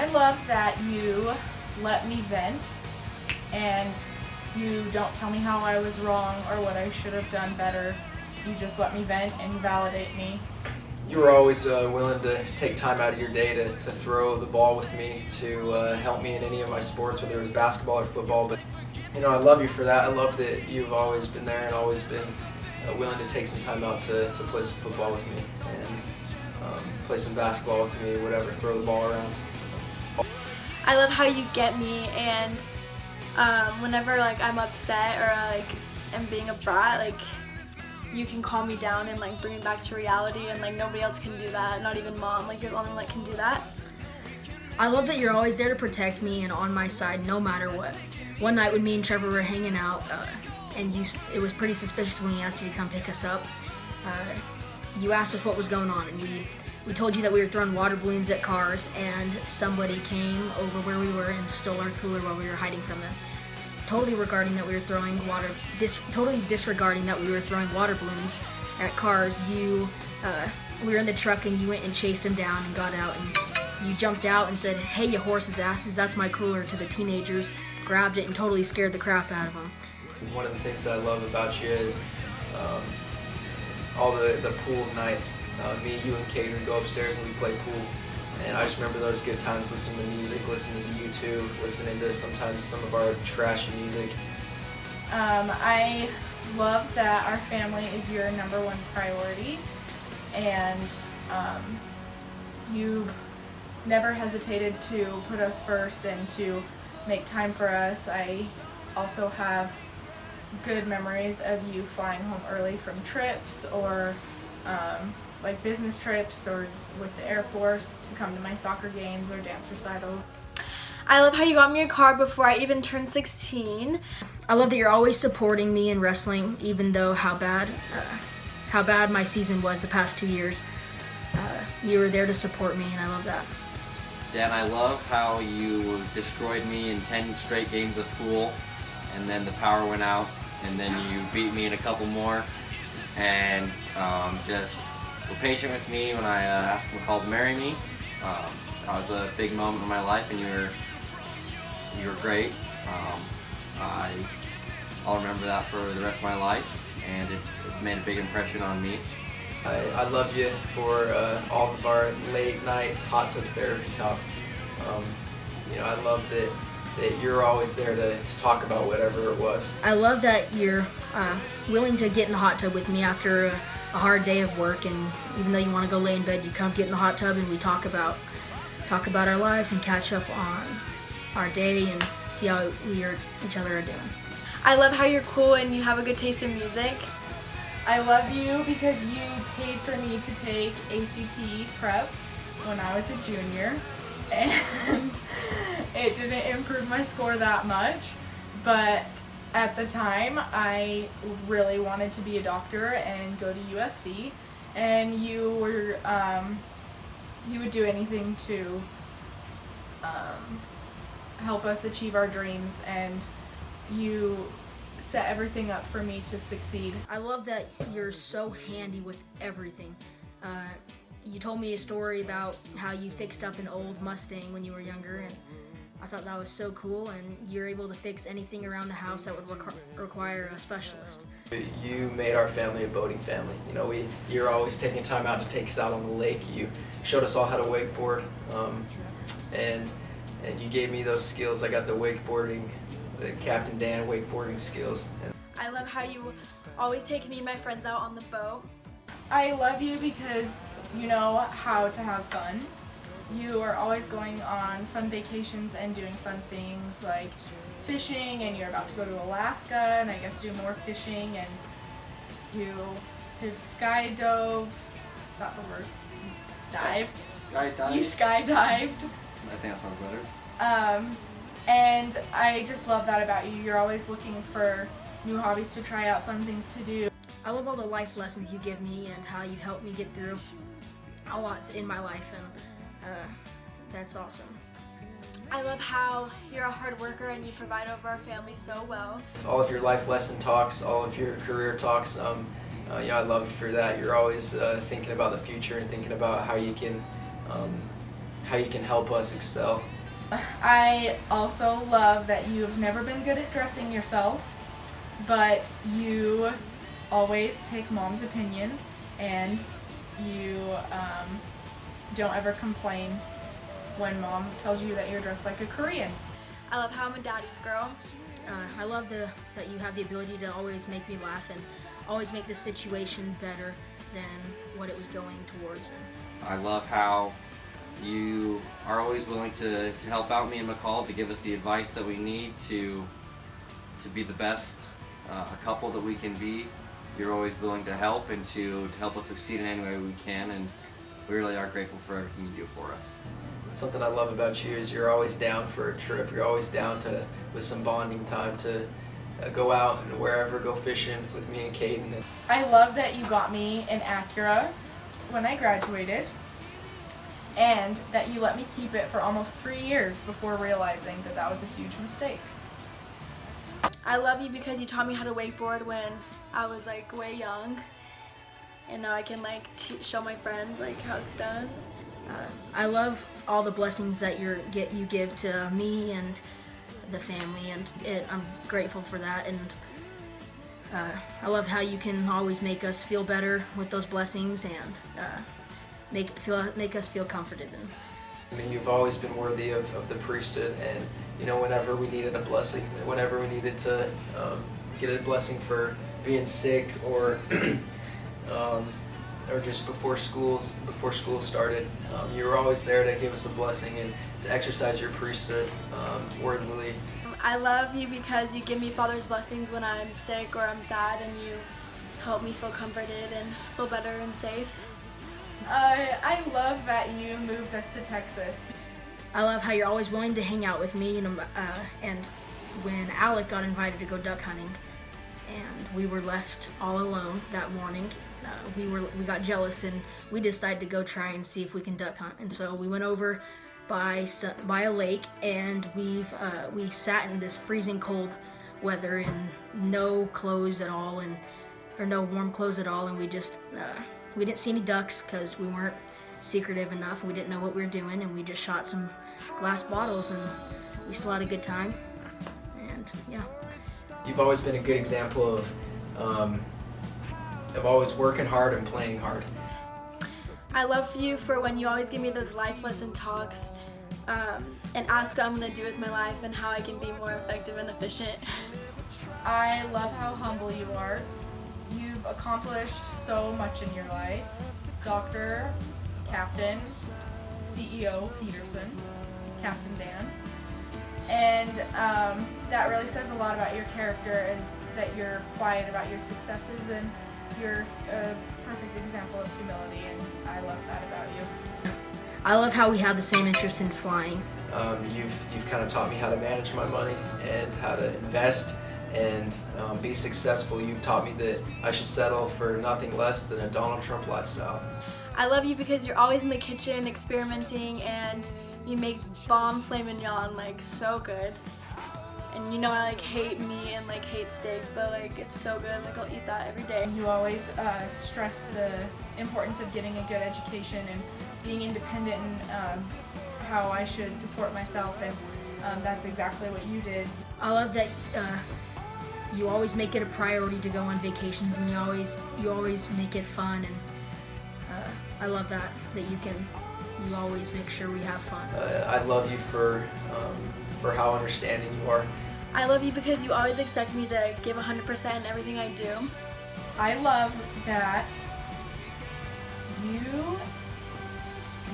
I love that you let me vent and you don't tell me how I was wrong or what I should have done better. You just let me vent and you validate me. You were always willing to take time out of your day to throw the ball with me, to help me in any of my sports, whether it was basketball or football. But I love you for that. I love that you've always been there and always been willing to take some time out to play some football with me and play some basketball with me, whatever, throw the ball around. I love how you get me, and whenever like I'm upset or like am being a brat, like you can calm me down and like bring me back to reality, and like nobody else can do that, not even mom. Like you're the only one that can do that. I love that you're always there to protect me and on my side no matter what. One night when me and Trevor were hanging out, and it was pretty suspicious when he asked you to come pick us up. You asked us what was going on, and we told you that we were throwing water balloons at cars, and somebody came over where we were and stole our cooler while we were hiding from them. Totally disregarding that we were throwing water balloons at cars. We were in the truck and you went and chased him down and got out, and you jumped out and said, "Hey, you horses' asses, that's my cooler," to the teenagers, grabbed it and totally scared the crap out of them. One of the things that I love about you is all the pool nights. Me, you, and Kate would go upstairs and we'd play pool. And I just remember those good times listening to music, listening to YouTube, listening to sometimes some of our trashy music. I love that our family is your number one priority, and you've never hesitated to put us first and to make time for us. I also have good memories of you flying home early from trips or like business trips or with the Air Force to come to my soccer games or dance recitals. I love how you got me a car before I even turned 16. I love that you're always supporting me in wrestling, even though how bad my season was the past 2 years. You were there to support me, and I love that. Dad, I love how you destroyed me in 10 straight games of pool, and then the power went out, and then you beat me in a couple more, and just were patient with me when I asked McCall to marry me. That was a big moment in my life, and you were great. I'll remember that for the rest of my life, and it's made a big impression on me. I love you for all of our late night hot tub therapy talks. I love that you're always there to talk about whatever it was. I love that you're willing to get in the hot tub with me after a hard day of work, and even though you want to go lay in bed, you come get in the hot tub and we talk about our lives and catch up on our day and see how each other are doing. I love how you're cool and you have a good taste in music. I love you because you paid for me to take ACT prep when I was a junior, and it didn't improve my score that much, but at the time I really wanted to be a doctor and go to USC, and you would do anything to help us achieve our dreams, and you set everything up for me to succeed. I love that you're so handy with everything. You told me a story about how you fixed up an old Mustang when you were younger, and I thought that was so cool, and you're able to fix anything around the house that would require a specialist. You made our family a boating family. You're always taking time out to take us out on the lake. You showed us all how to wakeboard, and you gave me those skills. I got the Captain Dan wakeboarding skills. I love how you always take me and my friends out on the boat. I love you because you know how to have fun. You are always going on fun vacations and doing fun things like fishing, and you're about to go to Alaska and I guess do more fishing, and you have skydove. Is that the word? Dived? Skydived? You skydived. I think that sounds better. And I just love that about you. You're always looking for new hobbies to try out, fun things to do. I love all the life lessons you give me and how you've helped me get through a lot in my life, and that's awesome. I love how you're a hard worker and you provide over our family so well. All of your life lesson talks, all of your career talks, I love you for that. You're always thinking about the future and thinking about how you can help us excel. I also love that you've never been good at dressing yourself, but you always take mom's opinion and you don't ever complain when mom tells you that you're dressed like a Korean. I love how I'm a daddy's girl. I love that you have the ability to always make me laugh and always make the situation better than what it was going towards. I love how you are always willing to help out me and McCall, to give us the advice that we need to be the best a couple that we can be. You're always willing to help and to help us succeed in any way we can, and we really are grateful for everything you do for us. Something I love about you is you're always down for a trip. You're always down with some bonding time to go out and wherever, go fishing with me and Caden. I love that you got me an Acura when I graduated, and that you let me keep it for almost 3 years before realizing that that was a huge mistake. I love you because you taught me how to wakeboard when I was like way young, and now I can like show my friends like how it's done. I love all the blessings that you give to me and the family, and I'm grateful for that. And I love how you can always make us feel better with those blessings and make us feel comforted. I mean, you've always been worthy of the priesthood, and you know, whenever we needed a blessing, whenever we needed to get a blessing for being sick or just before school started, you were always there to give us a blessing and to exercise your priesthood worthily. I love you because you give me Father's blessings when I'm sick or I'm sad, and you help me feel comforted and feel better and safe. I love that you moved us to Texas. I love how you're always willing to hang out with me, and when Alec got invited to go duck hunting and we were left all alone that morning, we got jealous and we decided to go try and see if we can duck hunt. And so we went over by a lake, and we sat in this freezing cold weather in no clothes at all, or no warm clothes at all, and we didn't see any ducks because we weren't secretive enough. We didn't know what we were doing, and we just shot some glass bottles, and we still had a good time. And yeah. You've always been a good example of always working hard and playing hard. I love you for when you always give me those life lesson talks and ask what I'm going to do with my life and how I can be more effective and efficient. I love how humble you are. You've accomplished so much in your life. Doctor, Captain, CEO Peterson, Captain Dan. And that really says a lot about your character, is that you're quiet about your successes, and you're a perfect example of humility, and I love that about you. I love how we have the same interest in flying. You've kind of taught me how to manage my money and how to invest and be successful. You've taught me that I should settle for nothing less than a Donald Trump lifestyle. I love you because you're always in the kitchen experimenting, and you make bomb filet mignon like so good. And you know I like hate meat and like hate steak, but like it's so good. Like I'll eat that every day. You always stress the importance of getting a good education and being independent, and how I should support myself, and that's exactly what you did. I love that you always make it a priority to go on vacations, and you always make it fun, and I love that you always make sure we have fun. I love you for how understanding you are. I love you because you always expect me to give 100% in everything I do. I love that you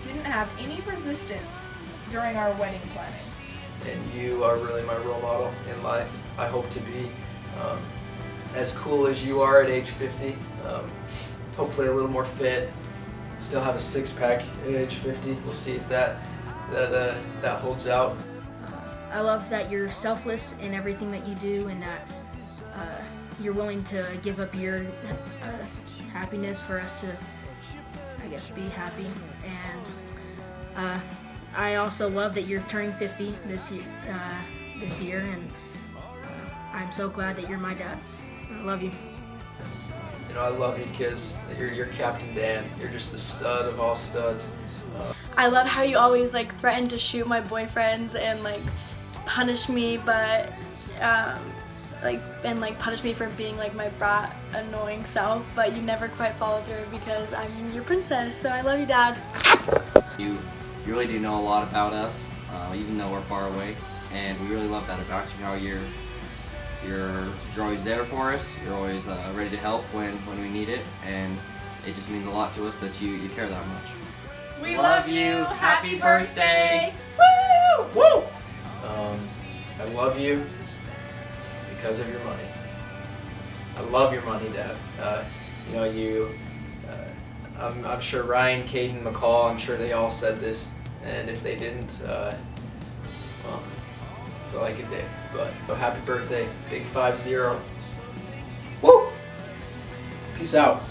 didn't have any resistance during our wedding planning. And you are really my role model in life. I hope to be as cool as you are at age 50. Hopefully a little more fit. Still have a six-pack at age 50. We'll see if that holds out. I love that you're selfless in everything that you do, and that you're willing to give up your happiness for us to, I guess, be happy. And I also love that you're turning 50 this year, and I'm so glad that you're my dad. I love you. You know, I love you because you're Captain Dan. You're just the stud of all studs. I love how you always like threaten to shoot my boyfriends and like punish me, but punish me for being like my brat, annoying self. But you never quite follow through because I'm your princess. So I love you, Dad. You really do know a lot about us, even though we're far away, and we really love that about you. How you're always there for us. You're always ready to help when we need it, and it just means a lot to us that you care that much. We love you. Happy birthday. Woo! Woo! I love you because of your money. I love your money, Dad. I'm sure Ryan, Caden, McCall, I'm sure they all said this, and if they didn't, well, I feel like a dick. But happy birthday, big 5-0. Woo! Peace out.